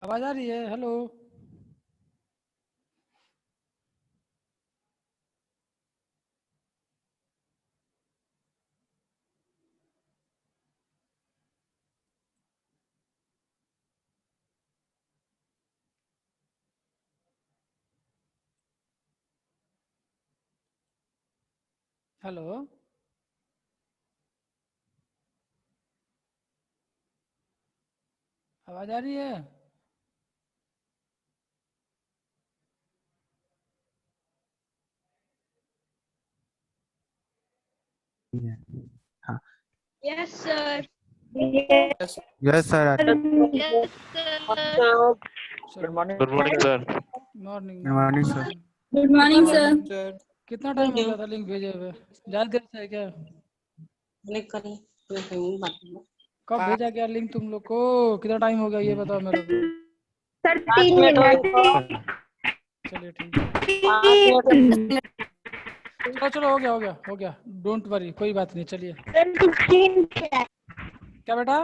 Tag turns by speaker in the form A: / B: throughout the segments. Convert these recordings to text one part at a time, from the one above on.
A: आवाज आ रही है? हेलो। हेलो। आवाज आ रही है?
B: हाँ।
C: Yes, sir.
D: Yes,
B: yes sir.
C: Yes, sir.
D: good morning.
E: Good morning, sir.
A: Morning
B: morning sir.
C: Good morning, sir.
D: Sir,
A: कितना टाइम हो गया था लिंक भेजे हुए? ज्यादा देर से है क्या?
F: क्लिक करिए तो पेमेंट बात
A: कब भेजा क्या लिंक तुम लोग को? कितना टाइम हो गया ये बताओ मेरे को।
C: 13 minutes.
A: चलिए ठीक है।
F: 5 मिनट
A: चलो चलो, हो गया। डोंट वरी, कोई बात नहीं। चलिए।
C: 15.
A: क्या बेटा?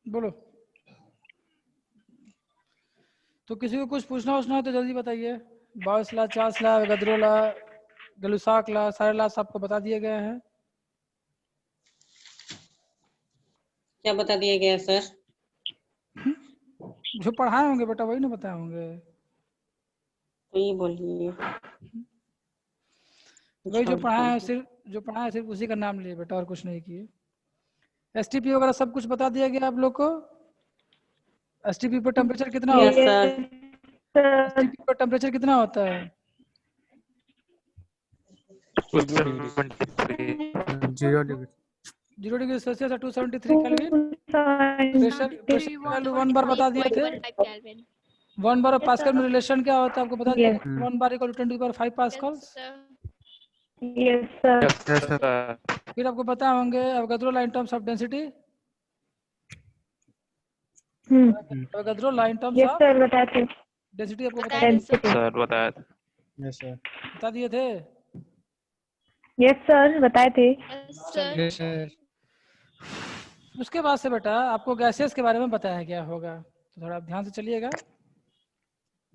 A: बोलो। तो किसी को कुछ पूछना हो तो जल्दी बताइए। बाउस ला, चार्ल्स ला, गद्रो ला, गलुसाक ला, सारे ला सबको बता दिए गए हैं।
F: क्या बता दिया गया सर?
A: जो पढ़ाए होंगे बेटा वही ना बताए होंगे।
F: तो ये बोलिए
A: वही जो पढ़ाए हैं सिर्फ उसी का नाम लिए बेटा, और कुछ नहीं किए। एसटीपी वगैरह सब कुछ बता दिया गया आप लोग को। एसटीपी पर टेम्परेचर कितना
F: यस
A: होता है?
F: सर।
A: एसटीपी पर टेम्परेचर कितना होता है?
E: 273.
B: 0 degree.
A: 0 degree Celsius 273 kelvin. Pressure value 1 बार बता दिए थे। 1 बार पास्कल में रिलेशन क्या होता है आपको बता दिया। 1 bar equal to 10⁵ pascals.
C: Yes, sir.
E: Yes,
B: yes sir.
E: sir.
A: फिर आपको पता होंगे Avogadro law in terms of density. Avogadro law in terms
C: Yes,
A: of
C: sir. बताए थे.
A: डेंसिटी आपको बता दिए
C: Density.
E: Sir, बताया था.
B: Yes sir.
A: बता दिए थे।
C: Yes, sir. बताए थे.
A: चलिए। उसके बाद से बेटा आपको गैसेस के बारे में बताया गया होगा, तो थोड़ा आप ध्यान से चलिएगा।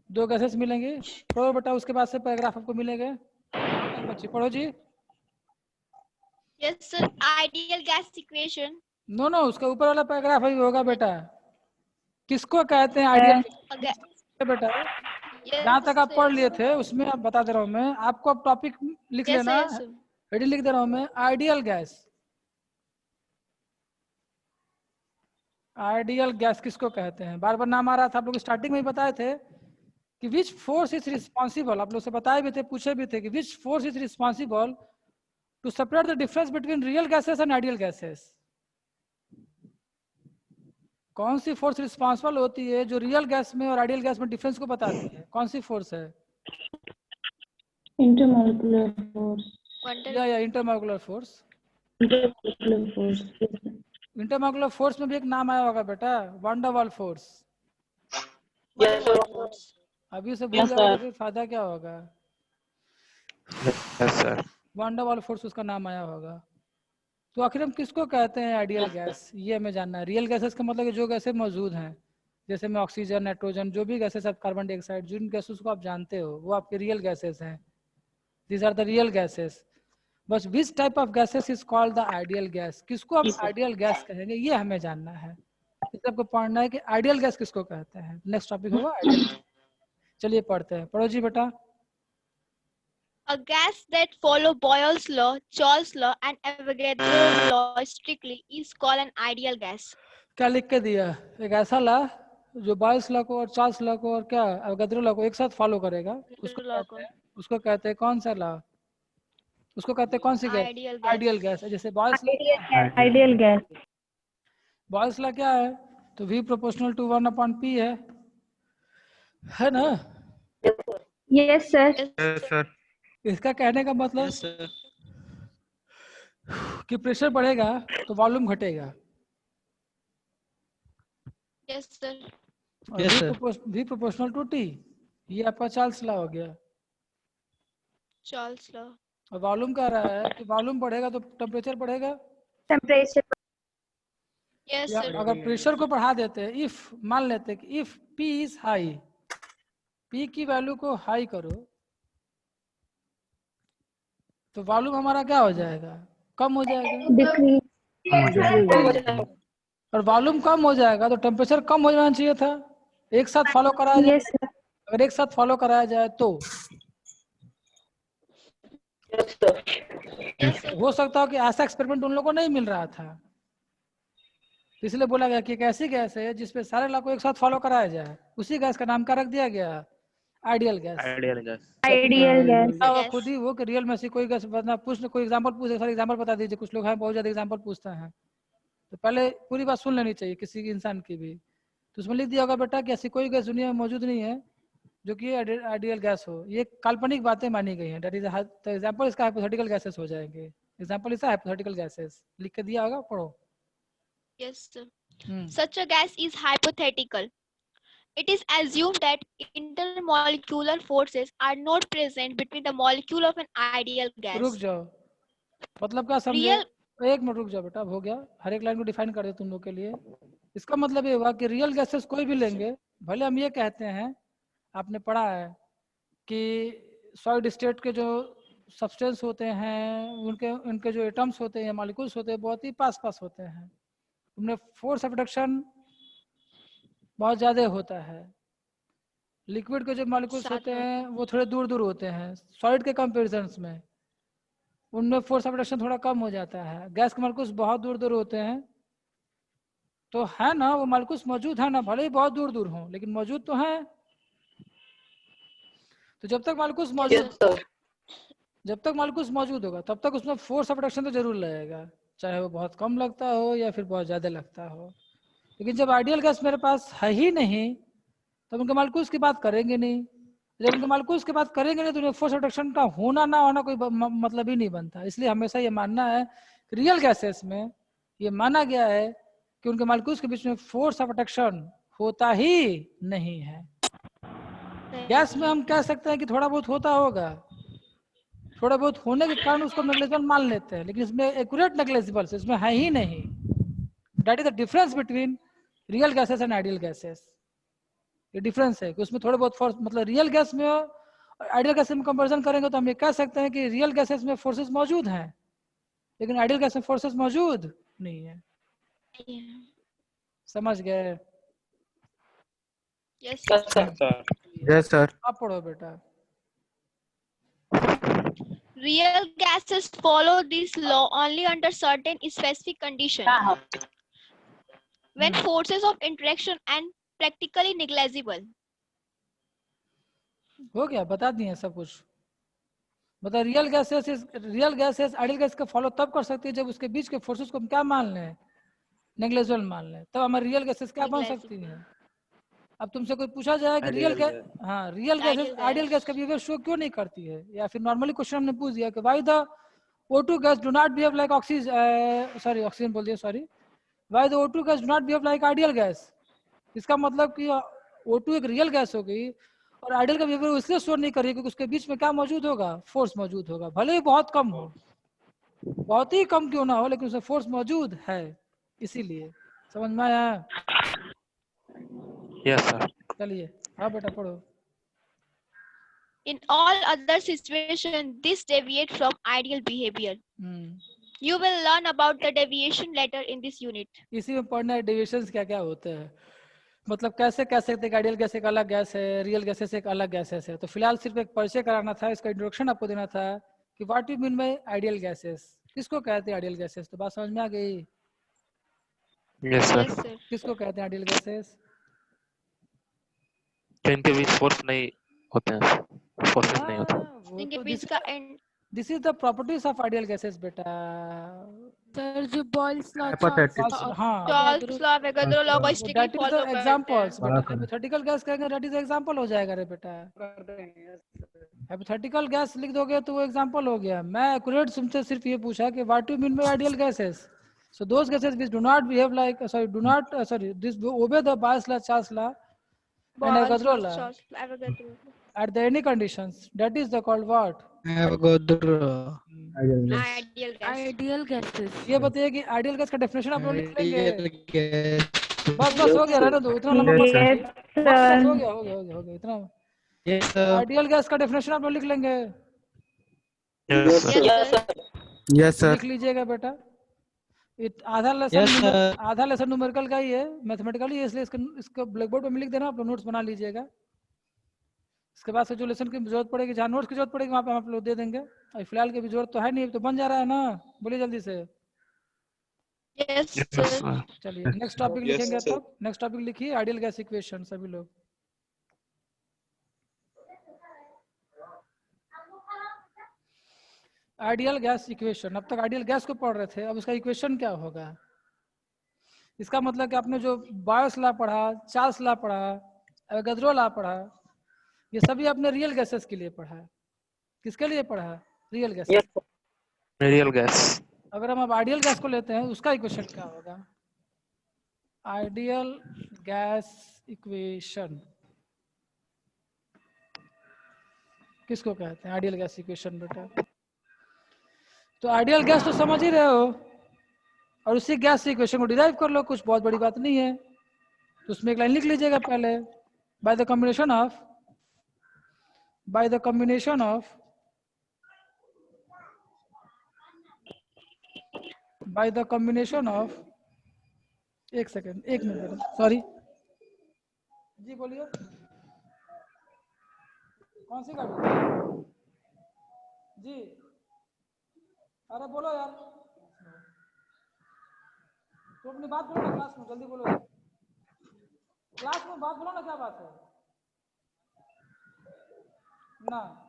A: 2 गैसेस मिलेंगे। पढ़ो बेटा, उसके बाद से पैराग्राफ आपको मिलेंगे। बच्चे पढ़ो जी।
G: Yes, sir. Ideal gas equation.
A: No no, उसका ऊपर वाला पैराग्राफ ही होगा बेटा। किसको कहते हैं आइडियल
G: Okay.
A: बेटा?
G: Yes,
A: जहाँ तक आप पढ़ लिए
G: sir.
A: थे उसमें आप बता दे रहा हूँ मैं आपको। अब टॉपिक लिख
G: Yes,
A: लेना।
G: sir. Yes, sir.
A: हेडिंग लिख दे रहा हूँ मैं, आइडियल गैस। आइडियल गैस किसको कहते हैं? बार बार नाम आ रहा था, आप लोग स्टार्टिंग में ही बताए थे कि विच फोर्स इज रिस्पॉन्सिबल। आप लोग से बताए भी थे, पूछे भी थे कि which force is responsible to separate the difference between real gases and ideal gases. कौन सी फोर्स रिस्पॉन्सिबल होती है जो रियल गैस में और आइडियल गैस में डिफरेंस को बताती है? कौन सी फोर्स है?
C: Intermolecular force.
A: या इंटरमोलेकुलर फोर्स।
C: Intermolecular force.
A: इंटरमोलेकुलर फोर्स में भी एक नाम आया होगा बेटा, वान डर वाल फोर्स।
G: One wall force.
A: अभी से भूल जाओगे तो फिर फायदा क्या होगा?
E: Yes, sir.
A: वान डर वाल फोर्स उसका नाम आया होगा। तो आखिर हम किसको कहते हैं आइडियल गैस, ये हमें जानना है। रियल गैसेस का मतलब जो गैसेस मौजूद हैं, जैसे में ऑक्सीजन, नाइट्रोजन, जो भी गैसेस, कार्बन डाइऑक्साइड, जिन गैसेस को आप जानते हो वो आपके रियल गैसेस हैं। These are the real gases. बस which type of gases is called the ideal gas. किसको आप आइडियल गैस कहेंगे ये हमें जानना है। इसलिए आपको पढ़ना है कि आइडियल गैस किसको कहते हैं। नेक्स्ट टॉपिक होगा आइडियल। चलिए पढ़ते हैं, पढ़ो जी बेटा।
G: A gas that follow Boyle's law, Charles' law, and Avogadro's law strictly is called an ideal gas.
A: क्या लिख के दिया? एक ऐसा ला जो बॉयल्स लॉ को और चार्ल्स लॉ को और क्या अवोगाद्रो लॉ को एक साथ फॉलो करेगा, उसको कहते हैं कौन सा लॉ? उसको कहते हैं कौन सी gas?
G: Ideal gas.
A: Ideal gas. जैसे बॉयल्स लॉ क्या है?
C: Ideal gas.
A: बॉयल्स लॉ क्या है? तो V प्रोपोर्शनल टू 1/P है ना?
C: Yes, sir.
B: Yes sir.
A: इसका कहने का मतलब
D: Yes, sir.
A: कि प्रेशर बढ़ेगा तो वॉल्यूम घटेगा।
G: Yes, sir.
A: और
D: Yes, sir.
A: V proportional to T, ये आपका चार्ल्स लॉ हो गया।
G: Charles' law.
A: और वॉल्यूम कह रहा है कि वॉल्यूम बढ़ेगा तो टेम्परेचर बढ़ेगा।
C: Temperature.
G: Yes,
A: या
G: sir.
A: अगर प्रेशर को बढ़ा देते हैं, इफ मान लेते हैं कि if P is high, P की वैल्यू को हाई करो तो वॉल्यूम हमारा क्या हो जाएगा, कम हो जाएगा।
C: डिक्रीज।
A: और वॉल्यूम कम हो जाएगा तो टेम्परेचर कम हो जाना चाहिए था। एक साथ फॉलो कराया जाए,
C: यस सर।
A: अगर एक साथ फॉलो कराया जाए तो
G: Yes, sir.
A: हो सकता है कि ऐसा एक्सपेरिमेंट उन लोगों को नहीं मिल रहा था, तो इसलिए बोला गया कि एक ऐसी गैस है जिसपे सारे ला को एक साथ फॉलो कराया जाए, उसी गैस का नाम क्या रख दिया गया, ideal gas.
D: Ideal gas.
C: Ideal gas.
A: क्या होगा
G: Yes.
A: खुद ही वो कि रियल में ऐसी कोई गैस बना, पूछ कोई एग्जांपल पूछे, सर एग्जांपल बता दीजिए, कुछ लोग हैं बहुत ज्यादा एग्जांपल पूछते हैं, तो पहले पूरी बात सुन लेनी चाहिए किसी की इंसान की भी। तो उसमें लिख दिया होगा बेटा कि ऐसी कोई गैस दुनिया में मौजूद नहीं है जो कि आइडियल गैस हो, ये काल्पनिक बातें मानी गई हैं, दैट इज तो एग्जांपल इसका हाइपोथेटिकल गैसेस हो जाएंगे, एग्जांपल इसका हाइपोथेटिकल गैसेस लिख के दिया होगा, पढ़ो।
G: Yes, sir.
A: Hmm,
G: Such a gas is hypothetical. It is assumed that intermolecular forces are not present between the molecule of an ideal gas.
A: रुक जाओ, मतलब क्या समझे,
G: Real.
A: एक मिनट रुक जाओ बेटा, अब हो गया, हर एक लाइन को डिफाइन कर दे तुम लोग के लिए। इसका मतलब ये हुआ कि रियल गैसेस कोई भी लेंगे, भले हम ये कहते हैं, आपने पढ़ा है कि सॉलिड स्टेट के जो सब्सटेंस होते हैं उनके जो एटम्स होते हैं, मॉलिक्यूल्स होते हैं, बहुत ही पास पास होते हैं, उनमें फोर्स ऑफ रिडक्शन बहुत ज्यादा होता है। लिक्विड के जो मॉलिक्यूल्स होते हैं वो थोड़े दूर दूर होते हैं, सॉलिड के कंपेरिजन में उनमें फोर्स ऑफ रिडक्शन थोड़ा कम हो जाता है। गैस के मॉलिक्यूल्स बहुत दूर दूर होते हैं, तो है ना, वो मॉलिक्यूल्स मौजूद है ना, भले ही बहुत दूर दूर हों लेकिन मौजूद तो है। तो जब तक मॉलिक्यूल्स मौजूद, जब तक मॉलिक्यूल्स मौजूद होगा तब तक उसमें फोर्स ऑफ रिडक्शन तो जरूर लगेगा, चाहे वो बहुत कम लगता हो या फिर बहुत ज्यादा लगता हो। लेकिन जब आइडियल गैस मेरे पास है ही नहीं तब उनके मॉलिक्यूल्स की बात करेंगे नहीं, जब उनके मॉलिक्यूल्स की बात करेंगे नहीं तो उन्हें फोर्स ऑफ रिडक्शन का होना ना होना कोई मतलब ही नहीं बनता। इसलिए हमेशा ये मानना है कि रियल गैसेस में ये माना गया है कि उनके मॉलिक्यूल्स के बीच में फोर्स ऑफ रिडक्शन होता ही नहीं है। गैस में हम कह सकते हैं कि थोड़ा बहुत होता होगा, थोड़ा बहुत होने के कारण उसको नेग्लिजिबल मान लेते हैं, लेकिन इसमें एक्यूरेट नेग्लिजिबल इसमें है ही नहीं। That is the difference between real gases and ideal gases. ये डिफरेंस है कि उसमें थोड़े बहुत फोर्स, मतलब रियल गैस में और आइडियल गैस में कंपैरिजन करेंगे तो हम ये कह सकते हैं कि रियल गैसेस में फोर्सेस मौजूद हैं लेकिन आइडियल गैस में फोर्सेस मौजूद नहीं है। समझ गए?
G: Yes.
B: Yes sir.
A: आप पढ़ो बेटा।
G: Real gases follow this law only under certain specific conditions. When forces of interaction and practically negligible.
A: हो गया, बता दिए सब कुछ। मतलब रियल गैसेस आइडियल गैस का फॉलो तब कर सकती है जब उसके बीच के फोर्सेस को हम क्या मान लें, नेग्लिजिबल मान लें, तब हमारी रियल गैसेस क्या बन सकती है। अब तुमसे कोई पूछा जाए कि रियल गैस, हाँ रियल गैसेस आइडियल गैस का बिहेवियर शो क्यों नहीं करती है, या फिर नॉर्मली क्वेश्चन हमने पूछ दिया कि why the O2 gas do not behave like oxygen बोल दिया, sorry, why the O2 gas do not behave like ideal gas. इसका मतलब कि O2 एक रियल गैस हो गई और आइडियल का बिहेवियर इसलिए शो नहीं करेगी क्योंकि उसके बीच में क्या मौजूद होगा, फोर्स मौजूद होगा, भले ही बहुत कम हो, बहुत ही कम क्यों ना हो लेकिन उसमें फोर्स मौजूद है, इसीलिए। समझ में आया?
D: Yes sir.
A: चलिए हाँ बेटा पढ़ो।
G: In all other situations, this deviates from ideal behavior. You will learn about the deviation later in this unit.
A: इसी में पढ़ना है डेविएशंस क्या क्या होते हैं, मतलब कैसे कह सकते हैं कि आइडियल गैस एक अलग गैस है, रियल गैसेस एक अलग गैसेस है। तो फिलहाल सिर्फ एक परिचय कराना था, इसका इंट्रोडक्शन आपको देना था कि what you mean by ideal gases, किसको कहते हैं आइडियल गैसेस। तो बात समझ में आ गई?
D: Yes sir.
G: Yes, sir.
A: किसको कहते हैं आइडियल गैसेस?
D: जिनके बीच फोर्स नहीं होते हैं, फोर्सेस नहीं होते।
A: वो
G: इनके
A: तो
G: बीच का end.
A: This is the properties of ideal gases बेटा।
E: सर जो बॉयल्स लॉ
B: Hypothetical.
A: हाँ
G: Charles law, Avogadro law को strictly
A: that is
G: follow
A: the
G: करते हैं.
A: एग्जांपल्स बेटा। हाइपोथेटिकल गैस कहेंगे दैट इज एग्जांपल हो जाएगा रे बेटा। हाइपोथेटिकल गैस लिख दोगे तो वो एग्जांपल हो गया। मैं एक्यूरेट तुमसे सिर्फ ये पूछा कि what you mean by ideal gases. So those gases which do not behave like this obey the bias law, Charles law and Avogadro law
G: Charles, Avogadro.
A: at the any conditions, that is the called what?
B: Avogadro.
G: Ideal gas.
E: Ideal gases.
A: ये बताइए कि ideal gas का definition आप लोग लिख लेंगे।
B: Ideal gas.
A: बस हो गया, रहने दो, इतना लंबा मत
B: Yes, sir.
A: सोचिए।
C: Yes,
A: बस
C: sir.
A: हो गया इतना।
B: Yes, sir.
A: आइडियल गैस का डेफिनेशन आप लोग लिख लेंगे।
D: Yes, sir.
G: Yes, sir.
B: Yes, sir.
A: लिख लीजिएगा बेटा। आधा
B: Yes, sir.
A: लेसन न्यूमेरिकल का ही है, मैथमेटिकली है, इसलिए इसको ब्लैक बोर्ड पे में लिख देना, आप लोग नोट्स बना लीजिएगा। इसके बाद से जो लेसन की जरूरत पड़ेगी, जहाँ नोट्स की जरूरत पड़ेगी वहाँ पे हम आप लोग दे देंगे। और फिलहाल की भी जरूरत तो है नहीं, तो बन जा रहा है ना, बोलिए जल्दी से।
G: Yes,
D: Yes,
G: sir.
D: sir.
A: चलिए नेक्स्ट टॉपिक लिखेंगे। तब नेक्स्ट टॉपिक लिखिए आइडियल गैस इक्वेशन सभी लोग। आइडियल गैस इक्वेशन, अब तक आइडियल गैस को पढ़ रहे थे, अब उसका इक्वेशन क्या होगा। इसका मतलब कि आपने जो बायोस लॉ पढ़ा, चार्ल्स लॉ पढ़ा, एवोगाड्रो लॉ पढ़ा, ये सभी आपने रियल गैसेस के लिए पढ़ा है। किसके लिए पढ़ा है? Real gases.
D: Real gas.
A: अगर हम अब आइडियल गैस को लेते हैं, उसका इक्वेशन क्या होगा? आइडियल गैस इक्वेशन किसको कहते हैं? आइडियल गैस इक्वेशन बेटा, तो आइडियल गैस तो समझ ही रहे हो, और उसी गैस से इक्वेशन को डिराइव कर लो, कुछ बहुत बड़ी बात नहीं है। तो उसमें एक लाइन लिख लीजिएगा पहले, बाय द कॉम्बिनेशन ऑफ एक सेकेंड, एक मिनट, सॉरी जी, बोलिए कौन सी गाड़ी जी? अरे बोलो यार, तो अपनी बात बोलो ना क्लास में, जल्दी बोलो क्लास में, बात बोलो ना, क्या बात है ना।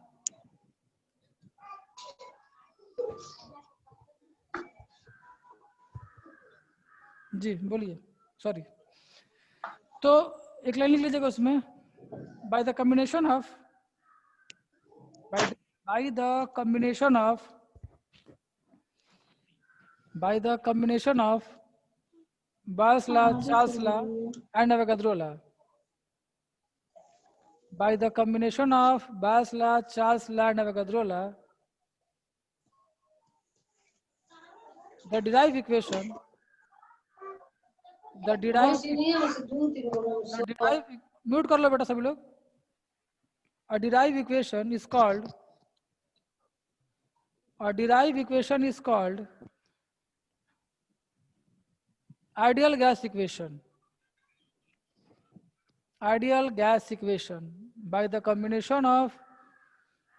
A: जी बोलिए, सॉरी। तो एक लाइन लिख लीजिएगा उसमें, by the combination of Bayes law, Charles law, and Avogadro law. By the combination of Bayes law, Charles law, and Avogadro law, the derived equation, mute कर लो बेटा सभी लोग। A derived equation is called ideal gas equation. Ideal gas equation by the combination of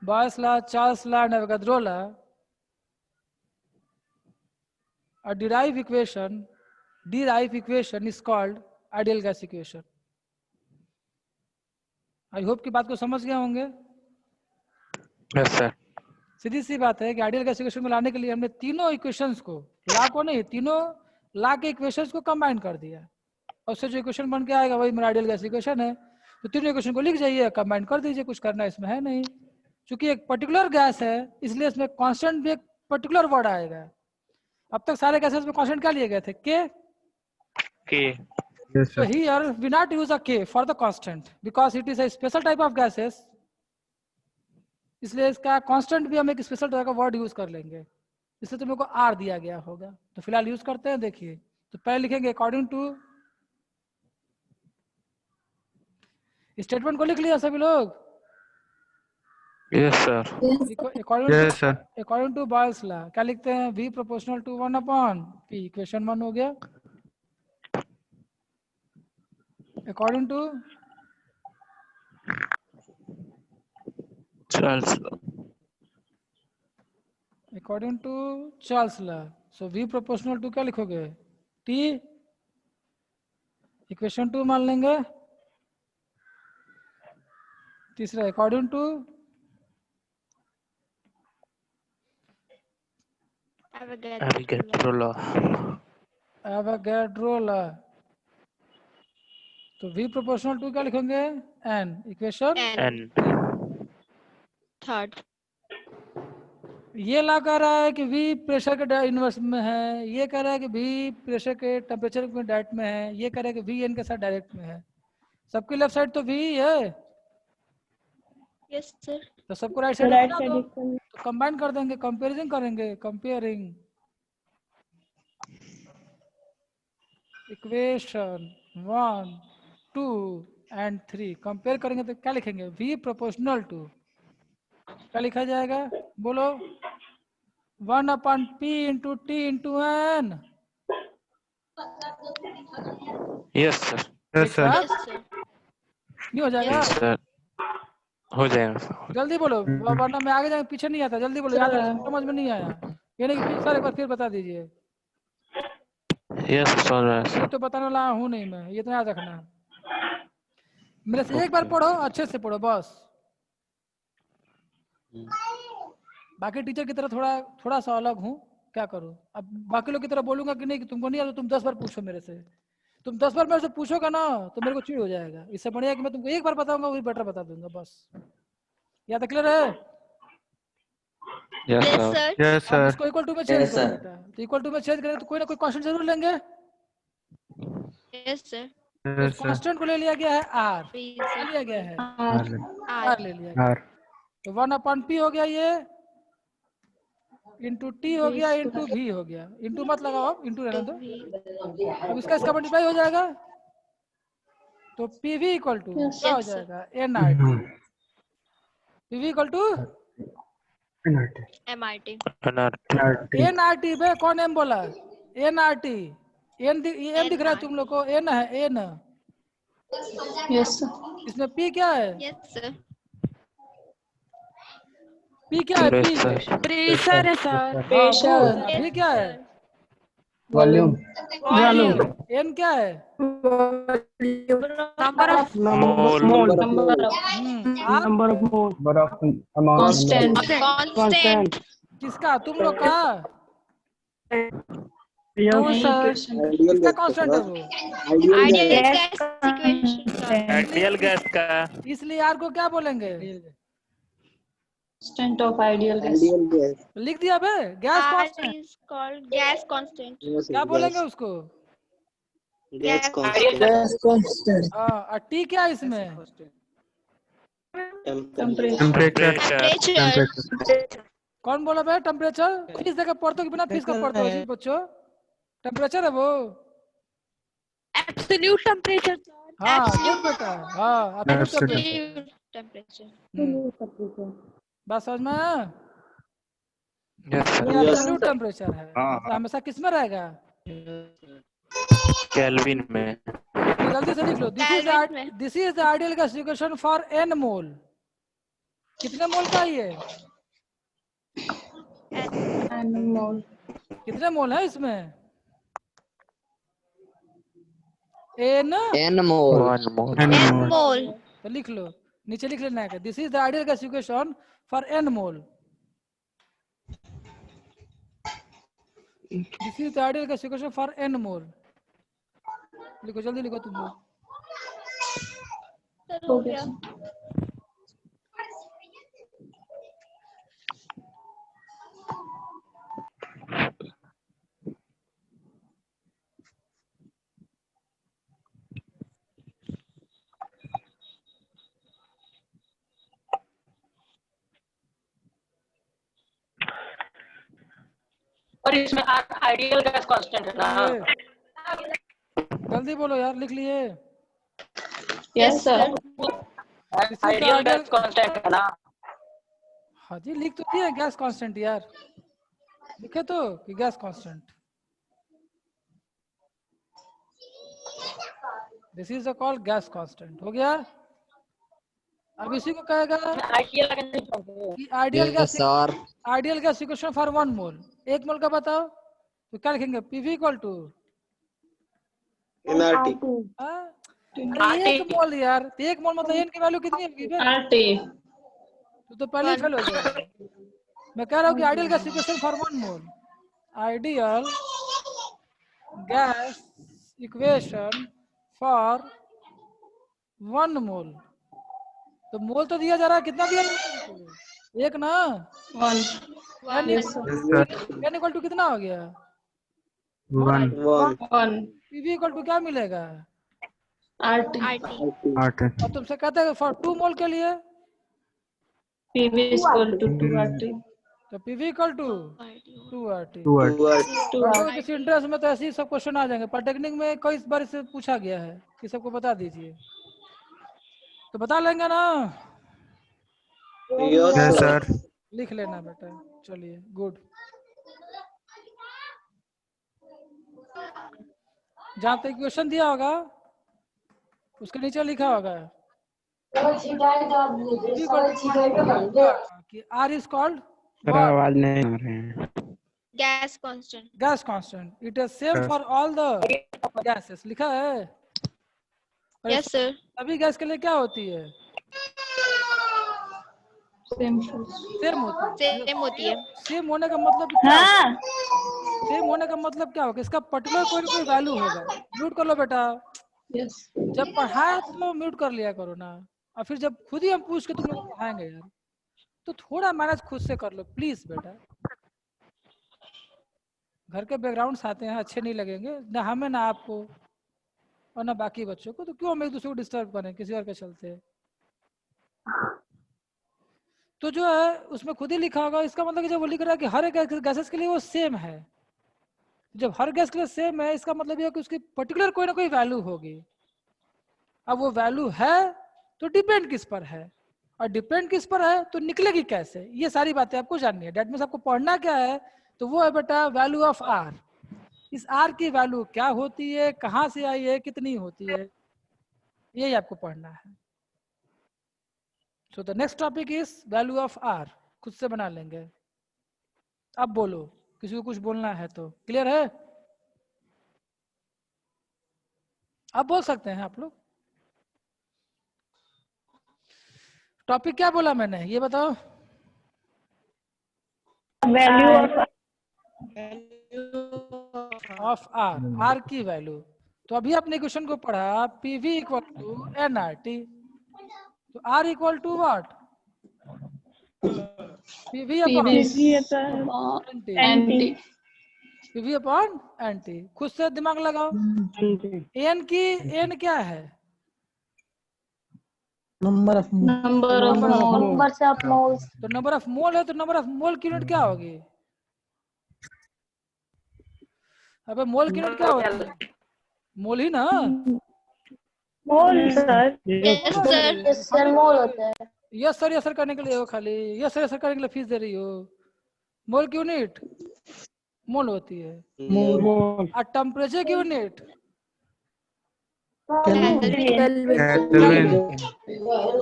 A: Bayes law, Charles law, and Avogadro law. A derived equation is called ideal gas equation. I hope की बात को समझ गए होंगे।
D: Yes, sir.
A: सीधी सी बात है कि ideal gas equation को लाने के लिए हमने तीनों इक्वेशंस को, ला को नहीं, तीनों ला के इक्वेशंस को कंबाइन कर दिया, और उससे जो इक्वेशन बन के आएगा वही मेरा आइडियल गैस इक्वेशन है। तो तीनों इक्वेशन को लिख जाइए, कंबाइन कर दीजिए, कुछ करना इसमें है नहीं। क्योंकि एक पर्टिकुलर गैस है, इसलिए इसमें कांस्टेंट भी एक पर्टिकुलर वर्ड आएगा। अब तक सारे गैसेस में कांस्टेंट क्या लिए गए थे? के।
B: Yes,
A: So
B: sir.
A: here we not use a K for the constant because it is a special type of gases. इसलिए इसका कांस्टेंट भी हम एक स्पेशल तरह का वर्ड यूज कर लेंगे, इसलिए तुम्हें को R दिया गया होगा। तो फिलहाल यूज करते हैं, देखिए। तो पहले लिखेंगे अकॉर्डिंग टू, स्टेटमेंट को लिख लिया सभी लोग?
D: Yes, sir.
A: According to Boyle's law क्या लिखते हैं? V proportional to 1/P। Equation 1 हो गया। According to Charles law, so V proportional to क्या लिखोगे? T। इक्वेशन 2 मान लेंगे। तीसरा अकॉर्डिंग टू एवोगाड्रो लॉ, तो V प्रोपोर्शनल टू क्या लिखेंगे? N। Equation
G: N। थर्ड।
A: ये ला कह रहा है कि V प्रेशर के इनवर्स में है, ये कह रहा है कि V प्रेशर के टेम्परेचर में डायरेक्ट में है, ये कह रहा है कि V N के साथ डायरेक्ट में है। सबकी लेफ्ट साइड तो V है।
G: Yes sir.
A: तो सबको राइट साइड तो कंबाइन कर देंगे, कंपेरिजन करेंगे, कंपेयरिंग इक्वेशन 1, 2 एंड 3 कंपेयर करेंगे तो क्या लिखेंगे? V प्रोपोर्शनल टू क्या लिखा जाएगा? बोलो 1/P into T into N।
D: Yes sir.
B: Yes, sir.
G: Yes, sir.
A: नहीं हो जाएगा?
D: यस सर, हो जाएगा सर।
A: जल्दी बोलो वरना मैं आगे जाके पीछे नहीं आता। जल्दी बोलो, याद समझ में नहीं आया ये नहीं कि सर एक बार फिर बता दीजिए।
D: यस सर, समझ रहा है
A: ये
D: सर।
A: तो बताने वाला हूँ नहीं मैं, ये तो याद रखना। मेरे से एक बार पढ़ो, अच्छे से पढ़ो बस। बाकी टीचर की तरह थोड़ा सा अलग हूँ, क्या करूँ अब? बाकी लोग की तरह बोलूंगा कि नहीं कि तुमको नहीं आता तुम 10 बार पूछो मेरे से। तुम 10 बार मेरे से पूछोगा ना तो मेरे को चिढ़ हो जाएगा। इससे बढ़िया कि मैं तुमको एक बार बताऊंगा, वही बेटर बता दूंगा बस। याद क्लियर है?
D: Yes
G: Yes,
D: sir.
G: sir.
B: Yes,
A: अब
B: sir.
A: इसको इक्वल टू में चेंज करो बेटा। तो इक्वल टू में चेंज करेंगे तो कोई ना कोई कांस्टेंट जरूर लेंगे।
G: Yes, sir.
B: Yes, sir.
A: Constant को ले लिया गया है आर।
G: Please,
A: क्या
G: sir.
A: लिया गया है?
G: R.
A: आर ले लिया गया।
B: R.
A: तो 1/P हो गया ये, इंटू टी हो गया, इंटू भी हो गया। इंटू मत लगाओ, इंटू रहने दो। अब इसका मल्टीप्लाई हो जाएगा तो पीवी इक्वल टू क्या हो
G: Yes, sir.
A: जाएगा? N R T. P V equal to
G: MRT.
A: N R T. बे कौन एम बोला? एनआरटी। एन दिख रहा है तुम लोग को? एन है, एन।
C: Yes sir.
A: इसमें पी क्या है?
G: Yes, sir.
A: पी क्या है? P
D: sir.
E: प्रेशर है सर।
C: प्रेशर।
A: भी क्या है?
C: वॉल्यूम।
A: एन क्या है?
E: Number of
D: mole.
A: R
C: number of amount. Constant.
G: Constant.
A: किसका? तुम लोग का?
C: सर।
A: किसका कांस्टेंट है वो?
G: Ideal gas equation. sir.
D: Ideal gas का।
A: इसलिए आर को क्या बोलेंगे?
C: Constant of ideal gas.
A: लिख दिया बे, gas
G: R
A: constant.
G: is called gas constant.
A: क्या बोलेंगे उसको?
G: Gas
C: constant.
A: हाँ, और टी क्या है इसमें?
C: टेम्परेचर।
G: temperature.
A: कौन बोला बे? टेम्परेचर। फीस देकर पढ़ते हो कि बिना फीस का पढ़ते हो जी बच्चों? टेम्परेचर है वो।
E: Absolute temperature.
A: हाँ गुड बेटा। हाँ
B: Absolute.
G: Absolute temperature.
A: बात समझ में आया?
D: Yes sir.
A: ये एब्सोल्यूट टेम्परेचर है, मतलब हमेशा किस में रहेगा?
D: केल्विन में।
A: तो जल्दी से लिख लो।
G: Kelvin में।
A: This is the ideal gas equation for n मोल। कितने मोल का ये?
C: मोल।
A: कितने मोल है इसमें? n।
D: One mole.
G: N mole.
A: तो लिख लो, नीचे लिख लेना है। This is the ideal gas equation for n mole. This is the ideal gas equation for n मोल। लिखो, जल्दी लिखो तुम लोग।
G: Sir, हो गया।
H: और इसमें आइडियल गैस कांस्टेंट है ना?
A: जल्दी बोलो यार, लिख लिए?
C: Yes sir.
H: Ideal gas constant है ना?
A: हाँ जी, लिख तो दिया गैस कांस्टेंट यार। लिखे तो कि gas constant. This is called gas constant. हो गया? अब इसी को कहेगा कि ideal gas equation for 1 mole. 1 mole का बताओ तो क्या लिखेंगे? PV equal to
I: NRT.
A: 1 mole यार। 1 मोल मतलब n की वैल्यू कितनी होगी बे?
C: आरटी।
A: तो पहले फेल हो जाएगा। मैं कह रहा हूँ कि ideal gas equation for 1 mole. Ideal gas equation for 1 मोल। तो मोल तो दिया जा रहा है, कितना दिया जा रहा है? 1 ना?
C: 1। Yes sir.
A: n equal to कितना हो गया?
B: 1.
C: 1।
A: पीवी इक्वल टू क्या मिलेगा?
C: आरटी।
G: RT.
A: और तुमसे कहते हैं फॉर 2 मोल के लिए
C: पीवी इक्वल टू 2 आरटी।
A: तो PV equal to 2RT।
B: 2RT।
A: अगर किसी इंटरेस्ट में तो ऐसे ही सब क्वेश्चन आ जाएंगे। पॉलिटेक्निक में कई बार इसे पूछा गया है कि सबको बता दीजिए, तो बता लेंगे ना?
B: Yes sir.
A: लिख लेना बेटा। चलिए गुड। जहाँ तक क्वेश्चन दिया होगा उसके नीचे लिखा होगा कि R is called
B: सर आवाज नहीं आ रहे हैं।
G: gas constant.
A: gas constant. It is same
B: Yes.
A: for all the gases. लिखा है? और
G: Yes sir.
A: सभी गैस के लिए क्या होती है?
C: Same.
A: सेम होती है।
G: Same होती है।
A: सेम होने का मतलब क्या? सेम होने का मतलब क्या होगा? इसका पर्टिकुलर कोई ना कोई वैल्यू होगा। म्यूट कर लो बेटा।
C: Yes.
A: जब पढ़ाए तो म्यूट कर लिया करो ना, और फिर जब खुद ही हम पूछ के तुम लोग को पढ़ाएंगे यार, तो थोड़ा मैनेज खुद से कर लो प्लीज बेटा। घर के बैकग्राउंड्स आते हैं, अच्छे नहीं लगेंगे ना हमें ना आपको और ना बाकी बच्चों को, तो क्यों हम एक दूसरे को डिस्टर्ब करें किसी और के चलते। तो जो है उसमें खुद ही लिखा होगा, इसका मतलब कि जब वो लिख रहा है कि हर एक गैसेस के लिए वो सेम है, जब हर गैस के लिए सेम है इसका मतलब ये है कि उसकी पर्टिकुलर कोई ना कोई वैल्यू होगी। अब वो वैल्यू है तो डिपेंड किस पर है, और डिपेंड किस पर है तो निकलेगी कैसे, ये सारी बातें आपको जाननी है। डेट मींस आपको पढ़ना क्या है, तो वो है बेटा वैल्यू ऑफ आर। इस आर की वैल्यू क्या होती है, कहाँ से आई है, कितनी होती है, यही आपको पढ़ना है। So the next topic is value of R. खुद से बना लेंगे। अब बोलो, किसी को कुछ बोलना है तो क्लियर है? अब बोल सकते हैं आप लोग। टॉपिक क्या बोला मैंने, ये बताओ।
E: वैल्यू
A: ऑफ आर, आर की वैल्यू। तो अभी आपने क्वेश्चन को पढ़ा, पीवी इक्वल टू एनआरटी, तो R equal to what? PV upon
C: Anti.
A: PV upon NT. खुद से दिमाग लगाओ। एन की एन क्या है?
C: Number of moles.
A: तो नंबर ऑफ मोल है, तो नंबर ऑफ मोल की यूनिट क्या होगी? अबे मोल की यूनिट क्या होती है? मोल ही ना।
E: मोल सर।
G: Yes sir.
E: मोल होता है।
A: यस सर, यस सर करने के लिए हो खाली, यस सर, यस सर करने के लिए फीस दे रही हो। मोल की यूनिट मोल होती है। और टेम्परेचर की यूनिट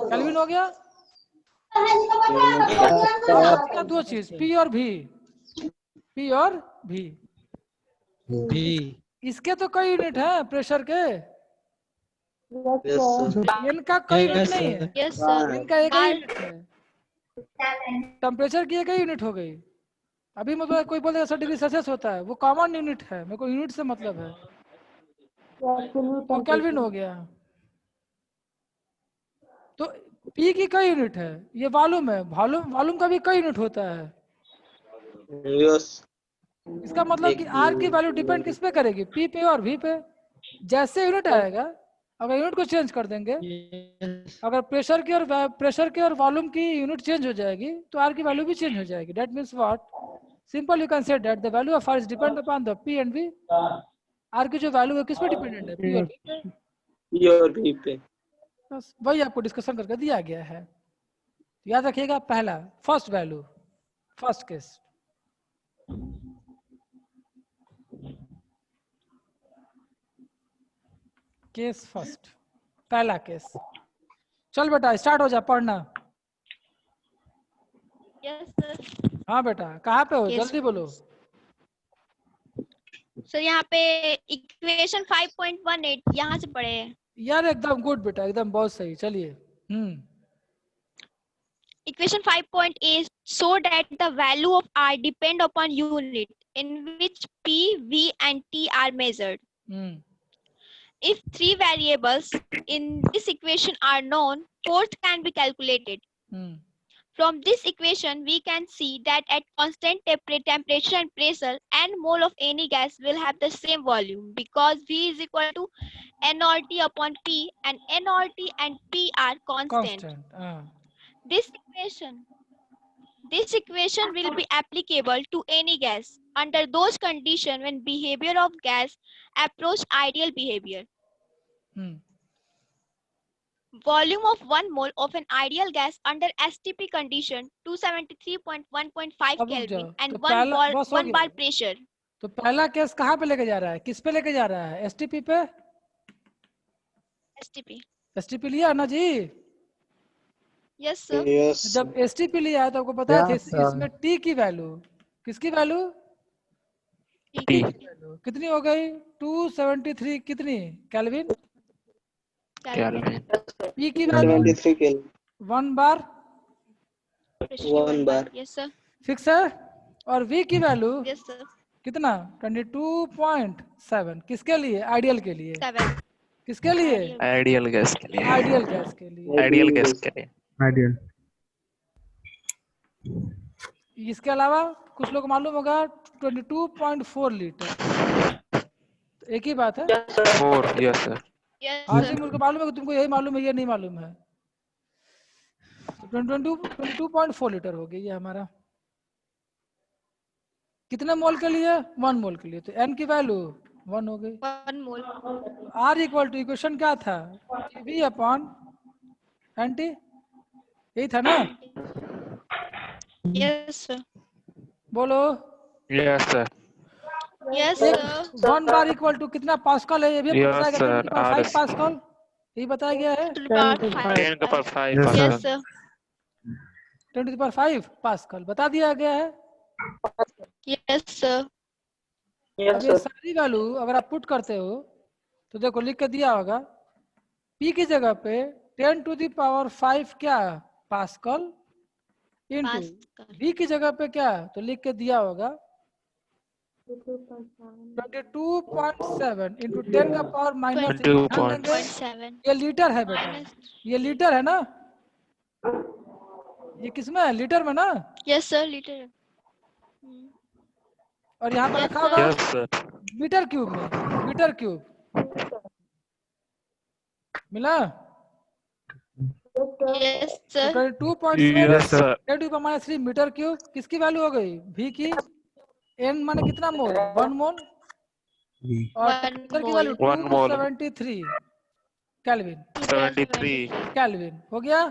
A: केल्विन हो गया। दो चीज पी और भी, पी और भी। इसके तो कई यूनिट है प्रेशर के, इनका कोई यूनिट नहीं है।
G: Yes sir.
A: इनका एक ही यूनिट है। टेम्परेचर की एक ही यूनिट हो गई। अभी मतलब कोई बोलेगा 100 डिग्री सेल्सियस होता है, वो कॉमन यूनिट है, मेरे को यूनिट से मतलब है। वो केल्विन हो गया। तो पी की कई यूनिट है, ये वॉल्यूम है। वॉल्यूम का भी कई यूनिट होता है। इसका मतलब कि आर की वैल्यू डिपेंड किस पे करेगी? पी पे और वी पे। जैसे यूनिट आएगा, अगर यूनिट को चेंज कर देंगे, अगर प्रेशर की और वॉल्यूम की यूनिट चेंज हो जाएगी तो आर की वैल्यू भी चेंज हो जाएगी। That means what? Simple you can say that the value of R is depend upon the P and V. R की जो वैल्यू है किस पे डिपेंडेंट है? पी और वी पे। बस वही आपको डिस्कशन करके दिया गया है। याद रखिएगा, पहला first value, first case. Case first, पहला केस। चल बेटा स्टार्ट हो जा पढ़ना।
G: Yes sir.
A: हाँ बेटा, कहाँ पे हो?
G: Case
A: जल्दी बोलो।
G: सर यहाँ पे इक्वेशन 5.18 यहाँ से पढ़े हैं।
A: यार एकदम गुड बेटा, एकदम बहुत सही। चलिए
G: Equation 5.8 so that the value of R depend upon unit in which P, V and T are measured. If three variables in this equation are known, fourth can be calculated. From this equation, we can see that at constant temperature and pressure, n mole of any gas will have the same volume because V is equal to nRT upon P and nRT and P are constant. This equation This equation will be applicable to any gas under those conditions when behavior of gas approach ideal behavior. Volume of 1 mole of an ideal gas under STP condition 273.1.5
A: अब रुक
G: Kelvin
A: जाओ,
G: and
A: तो
G: 1
A: पहला
G: bar,
A: बस हो
G: 1 bar
A: गया।
G: pressure.
A: तो पहला केस कहाँ पे लेके जा रहा है, किस पे लेके जा रहा है? एसटीपी पे।
G: STP.
A: एसटीपी लिया ना जी?
G: Yes sir.
B: यस
A: जब एसटीपी लिया है तो आपको पता है इसमें टी की वैल्यू, किसकी वैल्यू?
D: T
A: कितनी हो गई? 273 कितनी केल्विन?
D: Kelvin.
A: पी की वैल्यू
B: 73 केल्विन
A: 1 बार
G: Pressure
B: 1 bar
G: Yes sir.
A: Fix है। और वी की वैल्यू
G: Yes sir.
A: कितना? 22.7 किसके लिए? आइडियल के लिए।
G: 7.
A: किसके लिए?
D: Ideal gas के लिए।
A: आइडियल गैस के लिए।
D: Ideal gas के लिए।
B: आइडियल।
A: इसके अलावा कुछ लोग मालूम होगा 22.4 लीटर। तो एक ही बात है।
H: Yes, sir.
D: 4 yes sir।
G: Yes
A: हाँ
G: sir.
A: जी, मुझको मालूम है कि तुमको यही मालूम है, ये नहीं मालूम है। तो 22.4 लीटर हो गई ये हमारा। कितने मोल के लिए? 1 मोल के लिए। तो एन की वैल्यू 1 हो गई।
G: 1 mole.
A: R equal to equation क्या था? वी अपॉन एनटी, यही था ना?
G: Yes sir.
A: बोलो।
D: Yes sir।
G: Yes
A: एक
G: sir.
A: 1 बार इक्वल टू कितना पास्कल है? ये भी
D: Yes,
A: बताया गया,
D: sir.
A: 10⁵ पास्कल, यही बताया गया है।
G: 10 to the power 5.
D: 10 का power 5
B: Yes,
G: Yes
D: pascal.
G: sir.
A: 10 to the power 5 pascal बता दिया गया है।
G: Yes sir.
H: Yes,
A: अब ये
H: sir.
A: सारी वैल्यू अगर आप पुट करते हो तो देखो लिख के दिया होगा, P की जगह पे 10 to the power 5 क्या पास्कल इनटू
G: Pascal.
A: V की जगह पे क्या, तो लिख के दिया होगा 22.7 इंटू 10 का पावर माइनस
G: 22.7.
A: ये लीटर है बेटा, ये लीटर है ना? ये किसमें है? लीटर में ना?
G: Yes sir. Liter. Hmm.
A: और यहाँ पर
G: Yes,
A: रखा
G: sir.
A: होगा
D: Yes sir।
A: मीटर क्यूब में, मीटर क्यूब मिला?
G: Yes sir.
A: 22.7
D: Yes sir।
A: 10 to the power -3 metre cube किसकी वैल्यू हो गई? V की। N माने कितना मोल? 1 मोल। और
G: 1
A: टेम्परेचर की
G: mole.
A: वैल्यू
D: 1 मोल।
A: 273 केल्विन।
D: 73
A: केल्विन हो गया।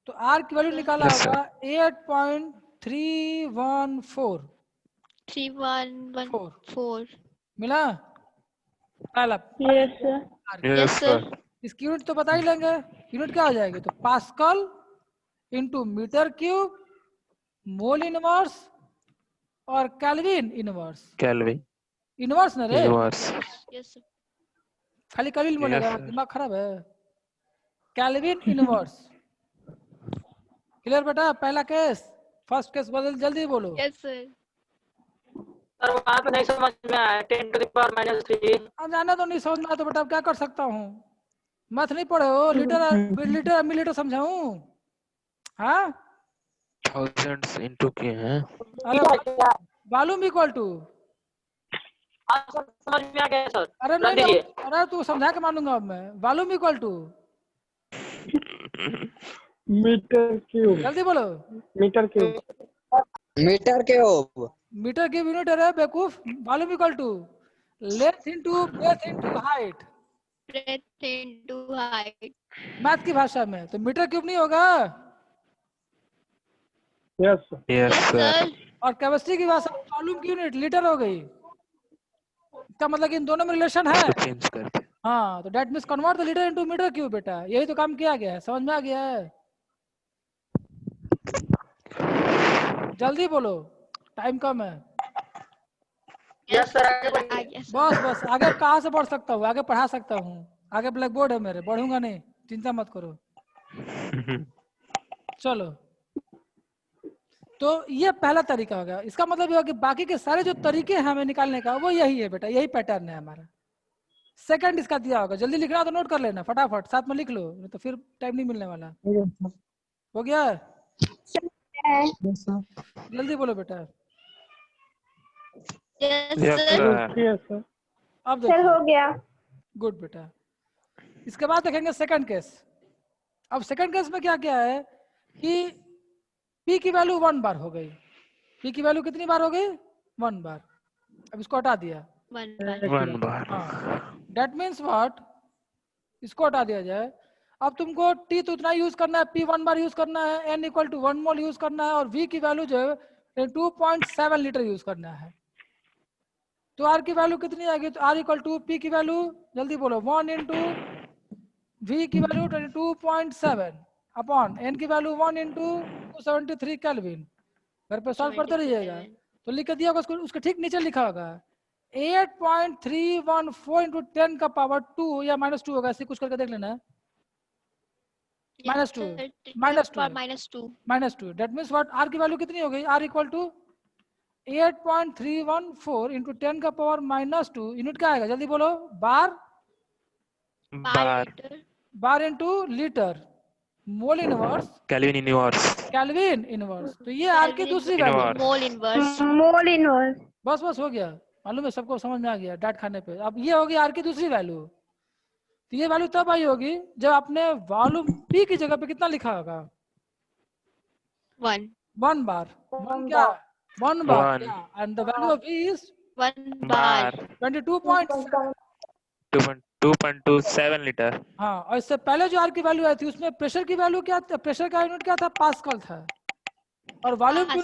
A: तो R की वैल्यू निकाला
D: Yes, sir.
A: होगा 8.314
G: 3114.
A: मिला? पहला
C: Yes, sir.
D: Yes sir।
A: इसकी यूनिट तो बता ही लेंगे, यूनिट क्या हो जाएगी? तो pascal into metre cube mole inverse और केल्विन इनवर्स।
D: Kelvin
A: इनवर्स ना रे,
D: inverse।
G: Yes sir.
A: खाली केल्विन बोलेगा,
D: Yes, sir.
A: दिमाग खराब है। Kelvin inverse. क्लियर बेटा? पहला केस, फर्स्ट केस बदल, जल्दी बोलो।
G: Yes sir.
H: सर वहाँ पे नहीं समझ में आया 10 to the power -3।
A: अब जाना तो नहीं समझ में आया तो बेटा अब क्या कर सकता हूँ? मैथ नहीं पढ़े हो? लीटर लीटर मिलीटर समझाऊं? हाँ
D: thousands into किए हैं।
A: अरे वॉल्यूम इक्वल टू,
H: हाँ सर समझ में आ गया सर।
A: अरे
H: रख
A: नहीं
H: दीजिए।
A: अरे तू समझा के मानूंगा अब मैं। Volume equal to,
B: metre cube
A: जल्दी बोलो।
B: मीटर क्यूब
A: मीटर की यूनिट है बेवकूफ। Volume equal to length into breadth into height,
G: Breadth into height.
A: Math की भाषा में। तो मीटर क्यूब नहीं होगा?
B: Yes
D: Yes
G: Yes
D: sir।
G: sir.
A: और केमिस्ट्री की भाषा में वॉल्यूम की यूनिट लीटर हो गई। इसका मतलब कि इन दोनों में रिलेशन है।
D: इसको चेंज करते।
A: हाँ, तो that means convert the litre into metre cube बेटा, यही तो काम किया गया है। समझ में आ गया है? जल्दी बोलो, टाइम कम है।
H: यस सर आगे
G: I
H: बढ़िए।
G: guess.
A: बस आगे कहाँ से बढ़ सकता हूँ? आगे पढ़ा सकता हूँ, आगे ब्लैक बोर्ड है मेरे, बढ़ूंगा नहीं, चिंता मत करो। चलो, तो ये पहला तरीका हो गया। इसका मतलब ये हो कि बाकी के सारे जो तरीके हैं हमें निकालने का वो यही है बेटा, यही पैटर्न है हमारा। सेकंड इसका दिया होगा, जल्दी लिखना तो नोट कर लेना फटाफट, साथ में लिख लो, नहीं तो फिर टाइम नहीं मिलने वाला। हो गया? जल्दी बोलो बेटा।
G: Yes
D: Yes
G: sir.
D: sir।
B: Yes
A: अब
C: सर
A: देखो,
C: हो गया।
A: गुड बेटा। इसके बाद देखेंगे सेकंड केस। अब सेकंड केस में क्या क्या है कि P की वैल्यू 1 बार हो गई। P की वैल्यू कितनी बार हो गई? 1 बार। अब इसको हटा दिया।
G: 1 बार।
D: 1 bar.
A: हाँ, डेट मीन्स व्हाट, इसको हटा दिया जाए। अब तुमको T तो उतना यूज करना है, P 1 बार यूज करना है, N equal to 1 mole use करना है, और V की वैल्यू जो है 2.7 लीटर यूज करना है। तो R की वैल्यू कितनी आएगी? तो R इक्वल टू P की वैल्यू जल्दी बोलो 1 इंटू V की वैल्यू 22.7 अपॉन N की वैल्यू 1 इंटू 273 केल्विन। घर पे सॉल्व करते रहिएगा। तो लिख के दिया होगा, उसके ठीक नीचे लिखा होगा 8.314 इंटू 10 का पावर 2 या -2 होगा, ऐसे कुछ करके देख लेना।
G: Yes,
A: -2
G: sir.
A: -2 -2 that means what, R की वैल्यू कितनी हो गई? R इक्वल टू 8.314 इंटू 10 का पावर -2। यूनिट क्या आएगा जल्दी बोलो? Bar
D: Bar.
A: Bar into litre, mole inverse,
D: Kelvin inverse.
A: Kelvin inverse. तो ये आर की दूसरी value.
D: Inverse.
G: Mole inverse.
C: Mole inverse.
A: बस हो गया, मालूम है सबको, समझ में आ गया डांट खाने पे। अब ये होगी आर की दूसरी वैल्यू। तो ये वैल्यू तब आई होगी जब आपने वॉल्यूम पी की जगह पे कितना लिखा होगा?
G: 1
A: 1 बार। 1 क्या? 1 bar. And the value of is
G: 1 bar.
A: 22.7।
D: 2.27 liter.
A: हाँ, और इससे पहले जो आर की वैल्यू आई थी उसमें प्रेशर की वैल्यू क्या था? प्रेशर का यूनिट क्या था? पास्कल था। और वॉल्यूम की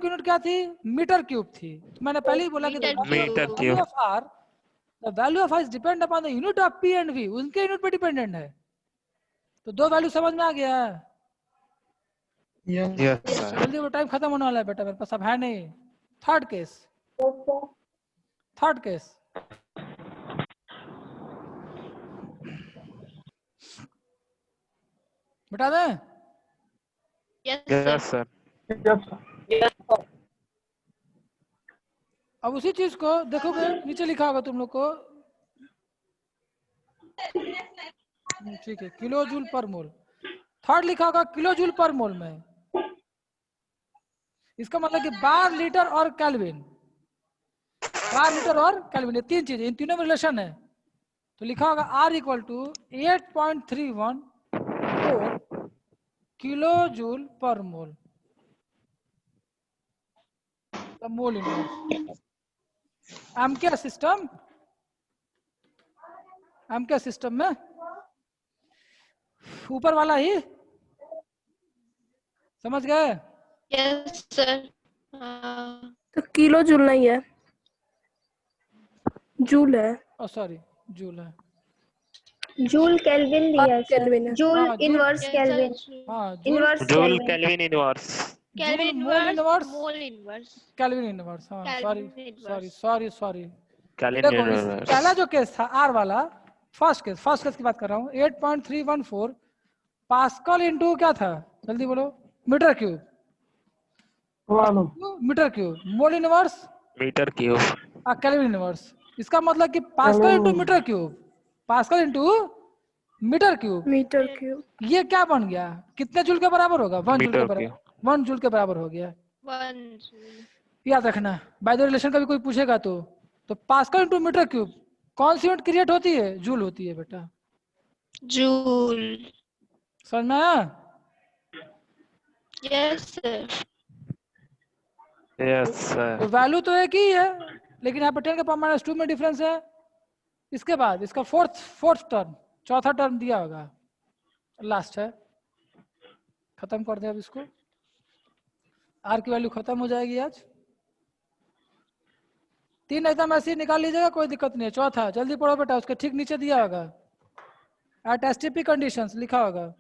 A: यूनिट क्या थी? मीटर क्यूब थी। तो मैंने पहले ही बोला कि
D: metre cube.
A: the value of r is depend upon the unit of P and V, उनके यूनिट पे डिपेंडेंट है। तो दो वैल्यू समझ में आ गया?
D: Yes, sir.
A: जल्दी वो टाइम खत्म होने वाला है बेटा, मेरे पास अब है नहीं। थर्ड केस बता दें?
D: Yes, sir.
A: अब उसी चीज को देखोगे, नीचे लिखा होगा तुम लोग को, ठीक है, किलो जूल पर मोल। थर्ड लिखा होगा किलो जूल पर मोल में। इसका मतलब कि बार, लीटर और केल्विन। बार, लीटर और केल्विन, ये तीन चीजें, इन तीनों में रिलेशन है। तो लिखा होगा R equal to 8.314 kilo joule पर मोल। मोल इनवर्स एम के सिस्टम में ऊपर वाला ही समझ गए?
G: Yes sir.
E: तो किलो जूल नहीं है, जूल है।
A: सॉरी, जूल है।
C: जूल केल्विन दिया है सर।
E: केल्विन है।
C: जूल
A: हाँ,
C: इनवर्स केल्विन।
A: हाँ,
C: inverse
D: Joule
C: kelvin.
D: Kelvin inverse.
G: Kelvin
A: mole
G: inverse,
A: inverse,
G: mole inverse.
A: Kelvin inverse. हाँ, सॉरी।
D: Kelvin
A: देखो, इस
D: inverse.
A: पहला जो केस था आर वाला, फर्स्ट केस की बात कर रहा हूँ। 8.314 पास्कल इंटू क्या था जल्दी बोलो? Metre cube. Metre cube, mole inverse,
D: Meter cube.
A: Kelvin inverse. इसका मतलब कि pascal into metre cube, pascal into metre cube.
E: Metre cube.
A: ये क्या बन गया? कितने जूल के बराबर होगा? 1 जूल के
D: मीटर
A: बराबर। 1 जूल के बराबर हो गया।
G: 1 जूल।
A: याद रखना, बाय द रिलेशन का भी कोई पूछेगा तो पास्कल इंटू मीटर क्यूब कौन सी यूनिट क्रिएट होती है? जूल होती है बेटा।
G: जूल।
A: समझ में आया?
G: Yes sir.
D: Yes, sir.
A: तो वैल्यू तो एक ही है, लेकिन यहाँ पर 10 के पावर -2 में डिफरेंस है। इसके बाद इसका फोर्थ टर्म, चौथा टर्म दिया होगा, लास्ट है। खत्म कर दे अब इसको। आर की वैल्यू खत्म हो जाएगी आज। 3 एकदम ऐसे ही निकाल लीजिएगा, कोई दिक्कत नहीं है। चौथा जल्दी पढ़ो बेटा, उसके ठीक नीचे दिया होगा एट एसटीपी कंडीशंस लिखा होगा।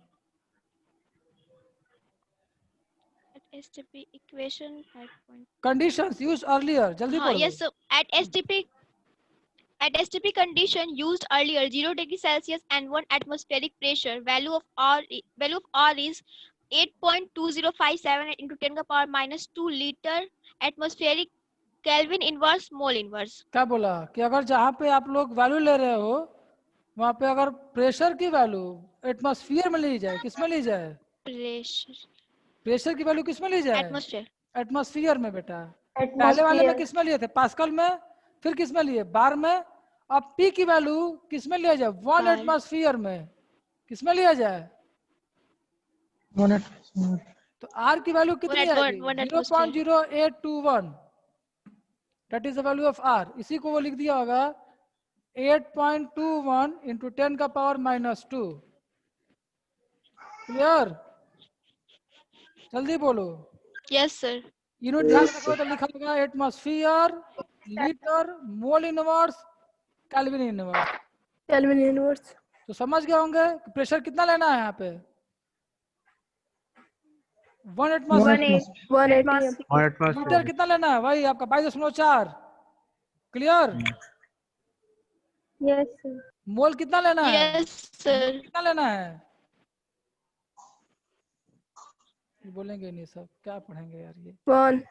G: STP equation 5.
A: Conditions used earlier, जल्दी पढ़ो।
G: Yes sir. At STP condition used earlier, 0 degree Celsius and 1 atmospheric pressure, value of R is 8.2057 into 10 to the power -2 liter atmospheric Kelvin inverse mole inverse।
A: क्या बोला कि अगर जहाँ पे आप लोग वैल्यू ले रहे हो वहाँ पे अगर प्रेशर की वैल्यू एटमॉस्फेयर में ली जाए, किस में ली जाए? प्रेशर की वैल्यू किस में ली जाए? एटमॉस्फेयर में बेटा। पहले वाले में किस में लिए थे? पास्कल में। फिर किस में लिए? बार में। अब पी की वैल्यू किस में लिया जाए? 1 एटमॉस्फेयर में। किस में लिया जाए? तो R की वैल्यू कितनी
G: One
A: आएगी?
G: one atmosphere.
A: 0.0821. That is the value of R. इसी को वो लिख दिया होगा 8.21 into 10 का पावर -2. क्लियर? जल्दी बोलो.
G: Yes, sir.
A: यूनिट ध्यान रखो तो लिखा होगा atmosphere, litre, mole inverse, kelvin inverse.
E: Kelvin inverse.
A: तो समझ गए होंगे कि प्रेशर कितना लेना है यहाँ पे? 1 एटमॉस्फेयर.
E: 180.
A: लीटर कितना लेना है? वही आपका 22.4. क्लियर?
C: Yes, sir.
A: मोल कितना लेना है?
G: Yes, sir.
A: कितना लेना है? बोलेंगे नहीं सब, क्या पढ़ेंगे यार ये.
E: 1.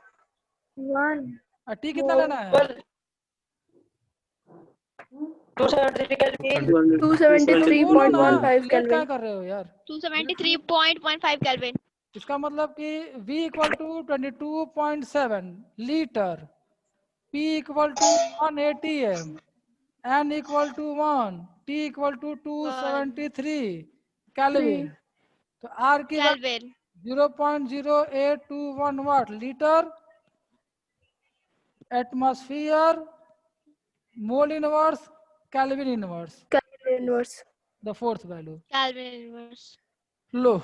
C: 1.
A: टी कितना लेना है?
E: 273.15
A: क्या
E: केल्विन.
A: कर रहे हो यार?
G: 273.15 Kelvin.
A: इसका मतलब कि V equal to 22.7 litre, P equal to 180 m, N equal to 1, T equal to 273 kelvin. तो R की
G: Kelvin.
A: 0.0821 what litre, atmosphere, mole inverse, kelvin inverse.
E: Kelvin inverse.
A: The fourth value.
G: Kelvin inverse.
A: लो,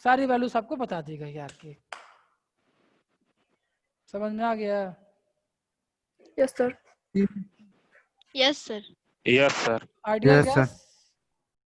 A: सारी values आपको बता दी गई यार की. समझ में आ गया?
E: Yes sir.
G: Yes, sir.
D: Yes, sir.
A: Ideal
I: Yes, sir.
A: Gas